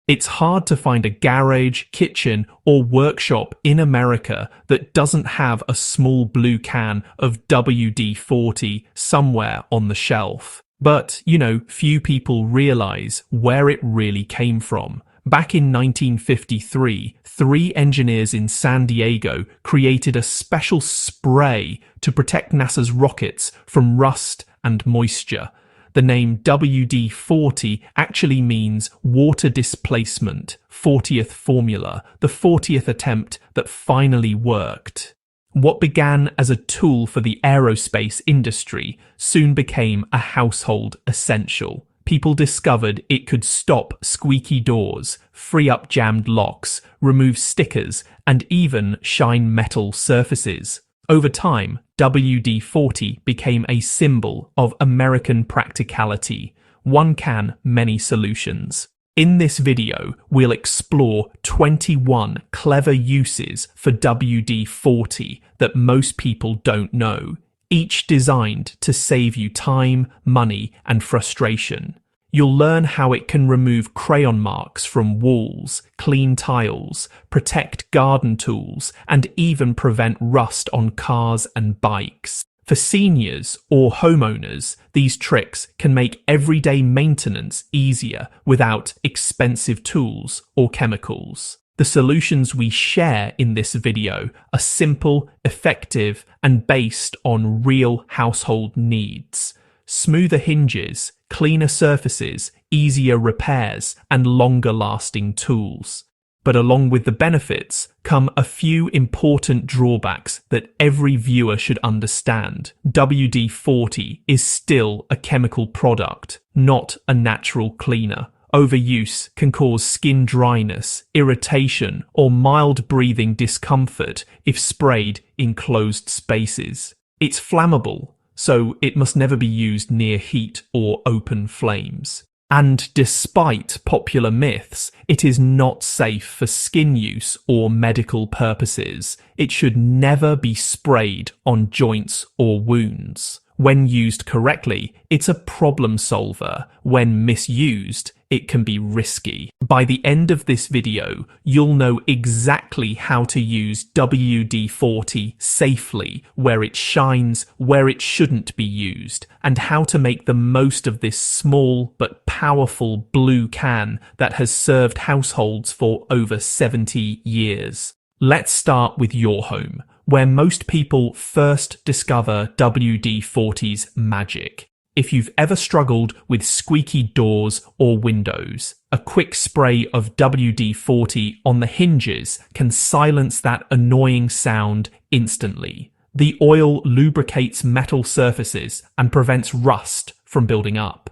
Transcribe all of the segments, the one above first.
It's hard to find a garage, kitchen, or workshop in America that doesn't have a small blue can of WD-40 somewhere on the shelf. But, few people realize where it really came from. Back in 1953, 3 engineers in San Diego created a special spray to protect NASA's rockets from rust and moisture. The name WD-40 actually means water displacement, 40th formula, the 40th attempt that finally worked. What began as a tool for the aerospace industry soon became a household essential. People discovered it could stop squeaky doors, free up jammed locks, remove stickers, and even shine metal surfaces. Over time, WD-40 became a symbol of American practicality. One can, many solutions. In this video, we'll explore 21 clever uses for WD-40 that most people don't know, each designed to save you time, money, and frustration. You'll learn how it can remove crayon marks from walls, clean tiles, protect garden tools, and even prevent rust on cars and bikes. For seniors or homeowners, these tricks can make everyday maintenance easier without expensive tools or chemicals. The solutions we share in this video are simple, effective, and based on real household needs. Smoother hinges, cleaner surfaces, easier repairs, and longer-lasting tools. But along with the benefits come a few important drawbacks that every viewer should understand. WD-40 is still a chemical product, not a natural cleaner. Overuse can cause skin dryness, irritation, or mild breathing discomfort if sprayed in closed spaces. It's flammable, so it must never be used near heat or open flames. And despite popular myths, it is not safe for skin use or medical purposes. It should never be sprayed on joints or wounds. When used correctly, it's a problem solver. When misused, it can be risky. By the end of this video, you'll know exactly how to use WD-40 safely, where it shines, where it shouldn't be used, and how to make the most of this small but powerful blue can that has served households for over 70 years. Let's start with your home, where most people first discover WD-40's magic. If you've ever struggled with squeaky doors or windows, a quick spray of WD-40 on the hinges can silence that annoying sound instantly. The oil lubricates metal surfaces and prevents rust from building up.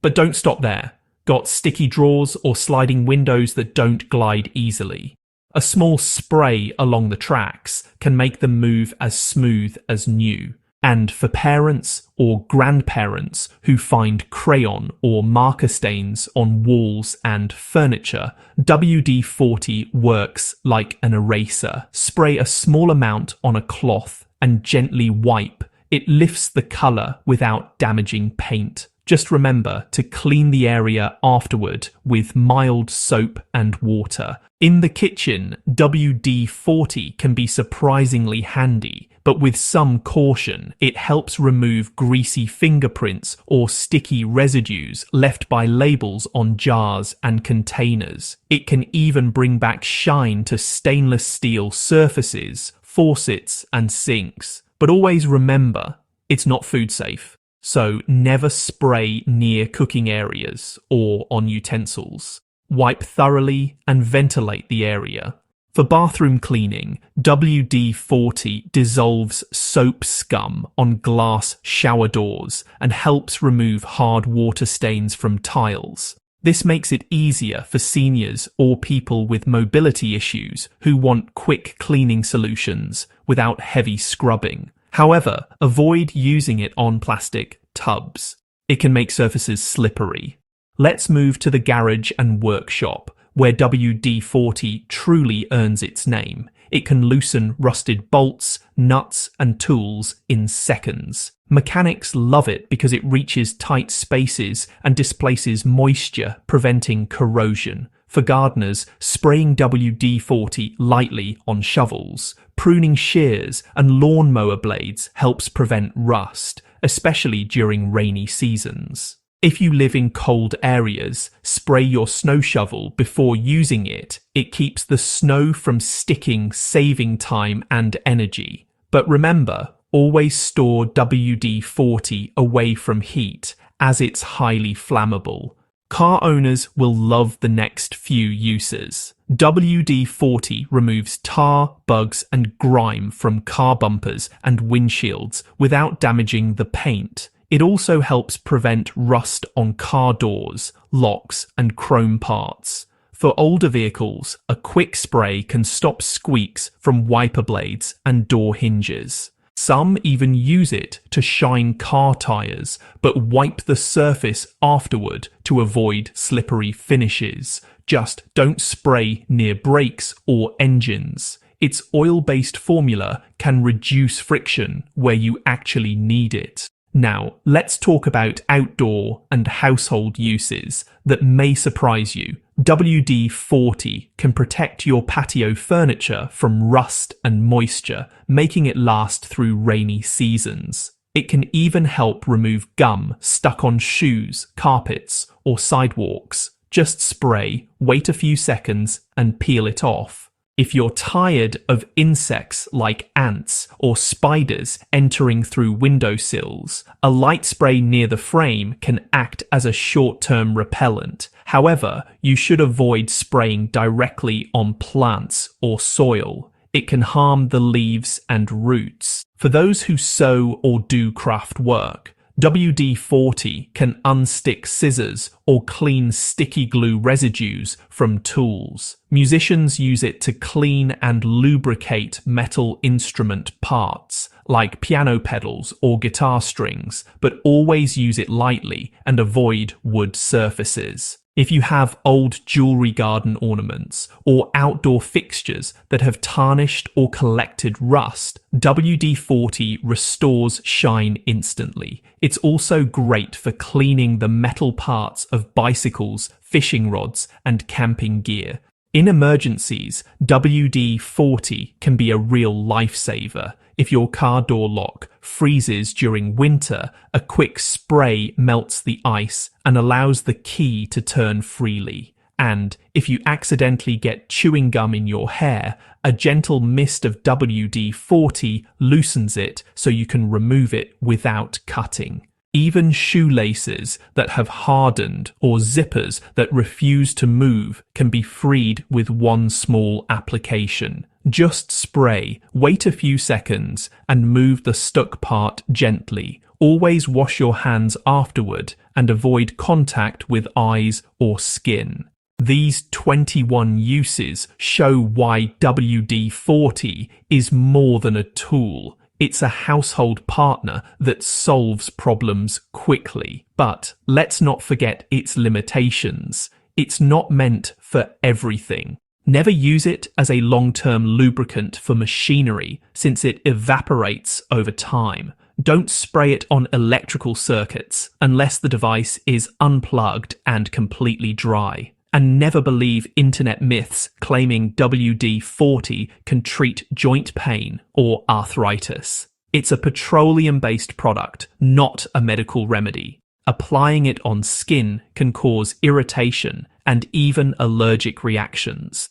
But don't stop there. Got sticky drawers or sliding windows that don't glide easily? A small spray along the tracks can make them move as smooth as new. And for parents or grandparents who find crayon or marker stains on walls and furniture, WD-40 works like an eraser. Spray a small amount on a cloth and gently wipe. It lifts the color without damaging paint. Just remember to clean the area afterward with mild soap and water. In the kitchen, WD-40 can be surprisingly handy, but with some caution, it helps remove greasy fingerprints or sticky residues left by labels on jars and containers. It can even bring back shine to stainless steel surfaces, faucets, and sinks. But always remember, it's not food safe. So never spray near cooking areas or on utensils. Wipe thoroughly and ventilate the area. For bathroom cleaning, WD-40 dissolves soap scum on glass shower doors and helps remove hard water stains from tiles. This makes it easier for seniors or people with mobility issues who want quick cleaning solutions without heavy scrubbing. However, avoid using it on plastic tubs. It can make surfaces slippery. Let's move to the garage and workshop, where WD-40 truly earns its name. It can loosen rusted bolts, nuts, and tools in seconds. Mechanics love it because it reaches tight spaces and displaces moisture, preventing corrosion. For gardeners, spraying WD-40 lightly on shovels, pruning shears, and lawnmower blades helps prevent rust, especially during rainy seasons. If you live in cold areas, spray your snow shovel before using it. It keeps the snow from sticking, saving time and energy. But remember, always store WD-40 away from heat, as it's highly flammable. Car owners will love the next few uses. WD-40 removes tar, bugs, and grime from car bumpers and windshields without damaging the paint. It also helps prevent rust on car doors, locks, and chrome parts. For older vehicles, a quick spray can stop squeaks from wiper blades and door hinges. Some even use it to shine car tires, but wipe the surface afterward to avoid slippery finishes. Just don't spray near brakes or engines. Its oil-based formula can reduce friction where you actually need it. Now, let's talk about outdoor and household uses that may surprise you. WD-40 can protect your patio furniture from rust and moisture, making it last through rainy seasons. It can even help remove gum stuck on shoes, carpets, or sidewalks. Just spray, wait a few seconds, and peel it off. If you're tired of insects like ants or spiders entering through windowsills, a light spray near the frame can act as a short-term repellent. However, you should avoid spraying directly on plants or soil. It can harm the leaves and roots. For those who sew or do craft work, WD-40 can unstick scissors or clean sticky glue residues from tools. Musicians use it to clean and lubricate metal instrument parts, like piano pedals or guitar strings, but always use it lightly and avoid wood surfaces. If you have old jewelry garden ornaments or outdoor fixtures that have tarnished or collected rust, WD-40 restores shine instantly. It's also great for cleaning the metal parts of bicycles, fishing rods, and camping gear. In emergencies, WD-40 can be a real lifesaver. If your car door lock freezes during winter, a quick spray melts the ice and allows the key to turn freely. And if you accidentally get chewing gum in your hair, a gentle mist of WD-40 loosens it so you can remove it without cutting. Even shoelaces that have hardened or zippers that refuse to move can be freed with one small application. Just spray, wait a few seconds, and move the stuck part gently. Always wash your hands afterward and avoid contact with eyes or skin. These 21 uses show why WD-40 is more than a tool. It's a household partner that solves problems quickly. But let's not forget its limitations. It's not meant for everything. Never use it as a long-term lubricant for machinery, since it evaporates over time. Don't spray it on electrical circuits unless the device is unplugged and completely dry. And never believe internet myths claiming WD-40 can treat joint pain or arthritis. It's a petroleum-based product, not a medical remedy. Applying it on skin can cause irritation and even allergic reactions.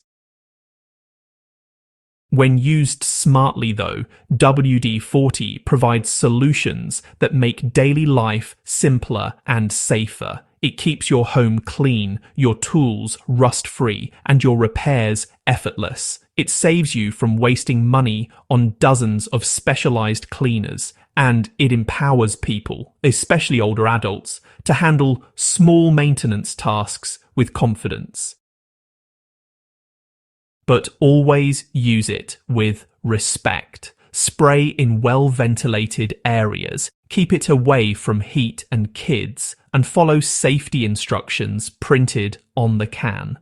When used smartly though, WD-40 provides solutions that make daily life simpler and safer. It keeps your home clean, your tools rust-free, and your repairs effortless. It saves you from wasting money on dozens of specialized cleaners, and it empowers people, especially older adults, to handle small maintenance tasks with confidence. But always use it with respect. Spray in well-ventilated areas, keep it away from heat and kids, and follow safety instructions printed on the can.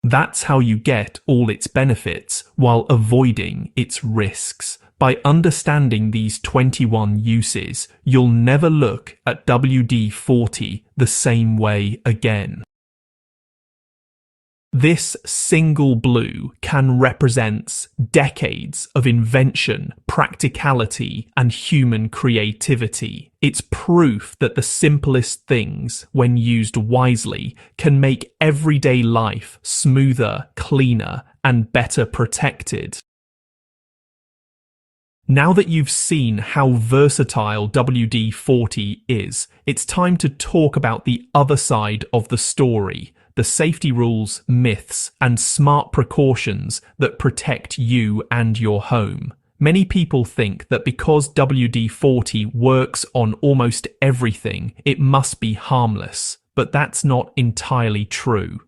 That's how you get all its benefits while avoiding its risks. By understanding these 21 uses, you'll never look at WD-40 the same way again. This single blue can represent decades of invention, practicality, and human creativity. It's proof that the simplest things, when used wisely, can make everyday life smoother, cleaner, and better protected. Now that you've seen how versatile WD-40 is, it's time to talk about the other side of the story. The safety rules, myths, and smart precautions that protect you and your home. Many people think that because WD-40 works on almost everything, it must be harmless, but that's not entirely true.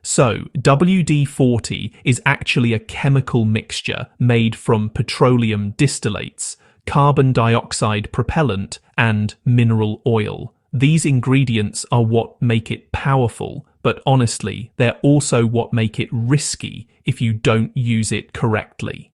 So, WD-40 is actually a chemical mixture made from petroleum distillates, carbon dioxide propellant, and mineral oil. These ingredients are what make it powerful, but honestly, they're also what make it risky if you don't use it correctly.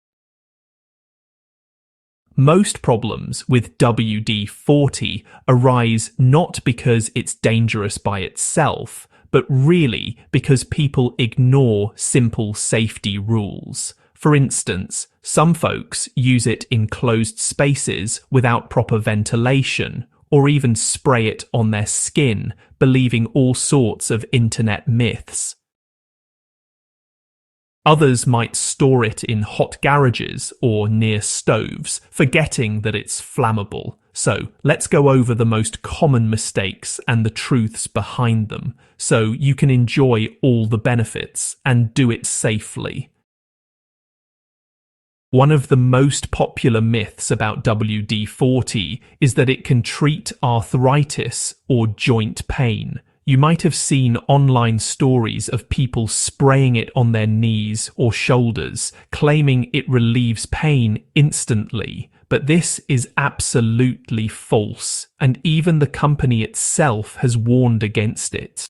Most problems with WD-40 arise not because it's dangerous by itself, but really because people ignore simple safety rules. For instance, some folks use it in closed spaces without proper ventilation, or even spray it on their skin, believing all sorts of internet myths. Others might store it in hot garages or near stoves, forgetting that it's flammable. So let's go over the most common mistakes and the truths behind them, so you can enjoy all the benefits and do it safely. One of the most popular myths about WD-40 is that it can treat arthritis or joint pain. You might have seen online stories of people spraying it on their knees or shoulders, claiming it relieves pain instantly. But this is absolutely false, and even the company itself has warned against it.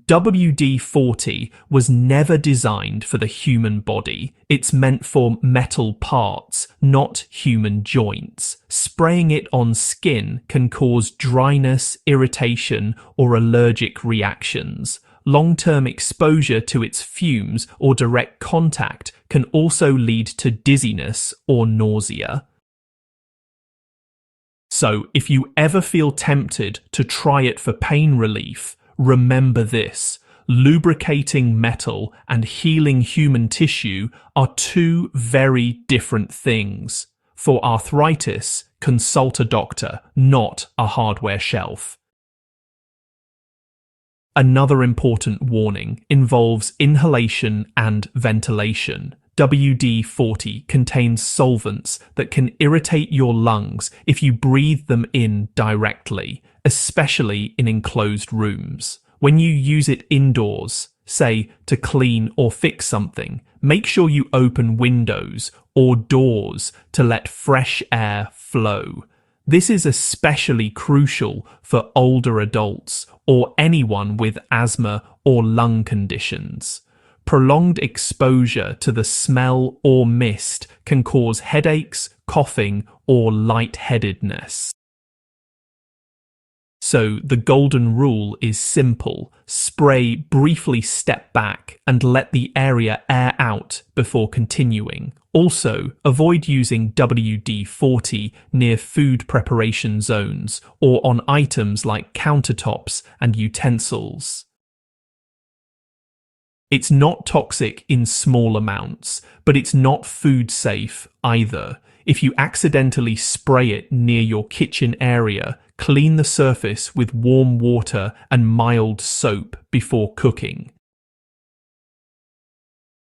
WD-40 was never designed for the human body. It's meant for metal parts, not human joints. Spraying it on skin can cause dryness, irritation, or allergic reactions. Long-term exposure to its fumes or direct contact can also lead to dizziness or nausea. So, if you ever feel tempted to try it for pain relief, remember this: lubricating metal and healing human tissue are two very different things. For arthritis, consult a doctor, not a hardware shelf. Another important warning involves inhalation and ventilation. WD-40 contains solvents that can irritate your lungs if you breathe them in directly, especially in enclosed rooms. When you use it indoors, say to clean or fix something, make sure you open windows or doors to let fresh air flow. This is especially crucial for older adults or anyone with asthma or lung conditions. Prolonged exposure to the smell or mist can cause headaches, coughing, or lightheadedness. So the golden rule is simple: spray, briefly step back, and let the area air out before continuing. Also, avoid using WD-40 near food preparation zones or on items like countertops and utensils. It's not toxic in small amounts, but it's not food safe either. If you accidentally spray it near your kitchen area, clean the surface with warm water and mild soap before cooking.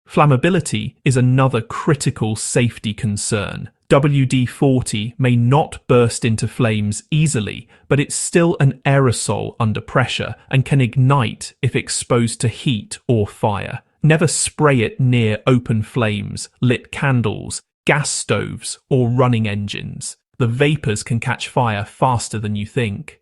Flammability is another critical safety concern. WD-40 may not burst into flames easily, but it's still an aerosol under pressure and can ignite if exposed to heat or fire. Never spray it near open flames, lit candles, gas stoves, or running engines. The vapors can catch fire faster than you think.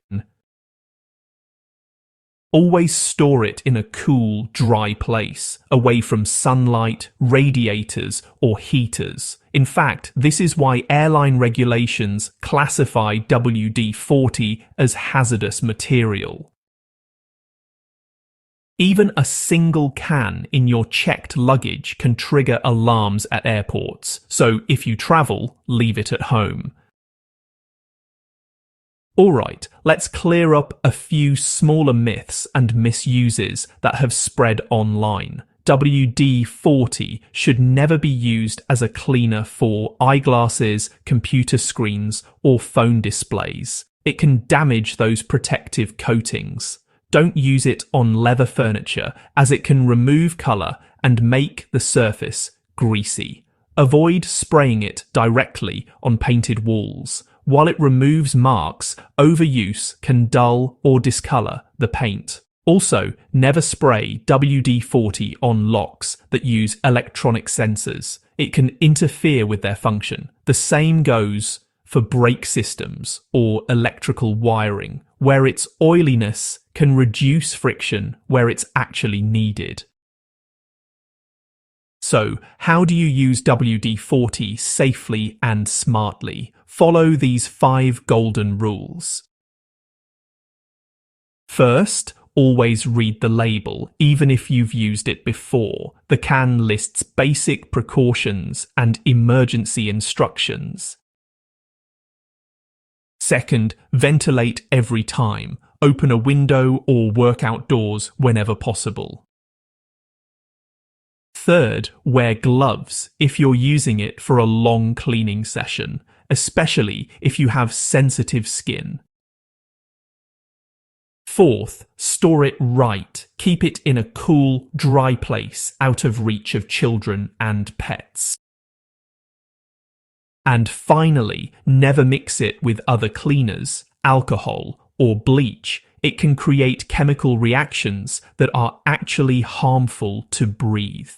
Always store it in a cool, dry place, away from sunlight, radiators, or heaters. In fact, this is why airline regulations classify WD-40 as hazardous material. Even a single can in your checked luggage can trigger alarms at airports, so if you travel, leave it at home. Alright, let's clear up a few smaller myths and misuses that have spread online. WD-40 should never be used as a cleaner for eyeglasses, computer screens, or phone displays. It can damage those protective coatings. Don't use it on leather furniture as it can remove colour and make the surface greasy. Avoid spraying it directly on painted walls. While it removes marks, overuse can dull or discolour the paint. Also, never spray WD-40 on locks that use electronic sensors. It can interfere with their function. The same goes for brake systems or electrical wiring, where its oiliness can reduce friction where it's actually needed. So, how do you use WD-40 safely and smartly? Follow these 5 golden rules. First, always read the label, even if you've used it before. The can lists basic precautions and emergency instructions. Second, ventilate every time. Open a window or work outdoors whenever possible. Third, wear gloves if you're using it for a long cleaning session, especially if you have sensitive skin. Fourth, store it right. Keep it in a cool, dry place out of reach of children and pets. And finally, never mix it with other cleaners, alcohol, or bleach. It can create chemical reactions that are actually harmful to breathe.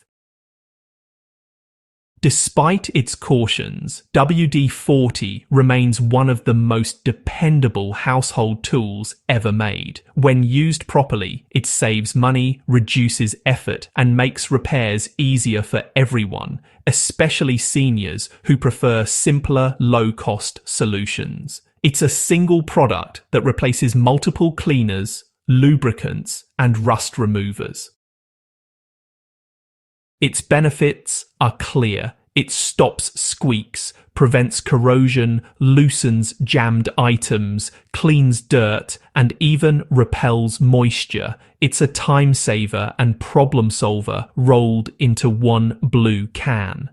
Despite its cautions, WD-40 remains one of the most dependable household tools ever made. When used properly, it saves money, reduces effort, and makes repairs easier for everyone, especially seniors who prefer simpler, low-cost solutions. It's a single product that replaces multiple cleaners, lubricants, and rust removers. Its benefits are clear. It stops squeaks, prevents corrosion, loosens jammed items, cleans dirt, and even repels moisture. It's a time saver and problem solver rolled into one blue can.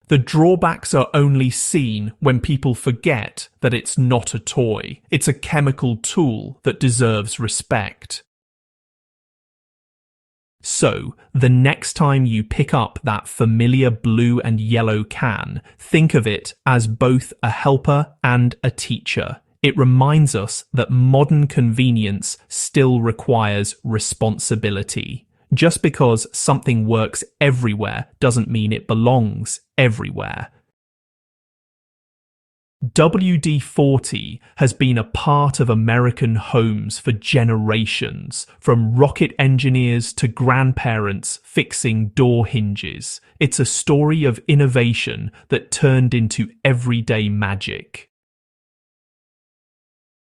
The drawbacks are only seen when people forget that it's not a toy. It's a chemical tool that deserves respect. So, the next time you pick up that familiar blue and yellow can, think of it as both a helper and a teacher. It reminds us that modern convenience still requires responsibility. Just because something works everywhere doesn't mean it belongs everywhere. WD-40 has been a part of American homes for generations, from rocket engineers to grandparents fixing door hinges. It's a story of innovation that turned into everyday magic.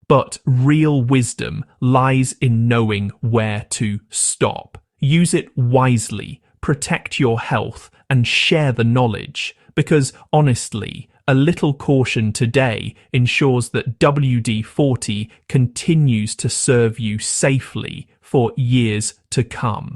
But real wisdom lies in knowing where to stop. Use it wisely, protect your health, and share the knowledge, because honestly, a little caution today ensures that WD-40 continues to serve you safely for years to come.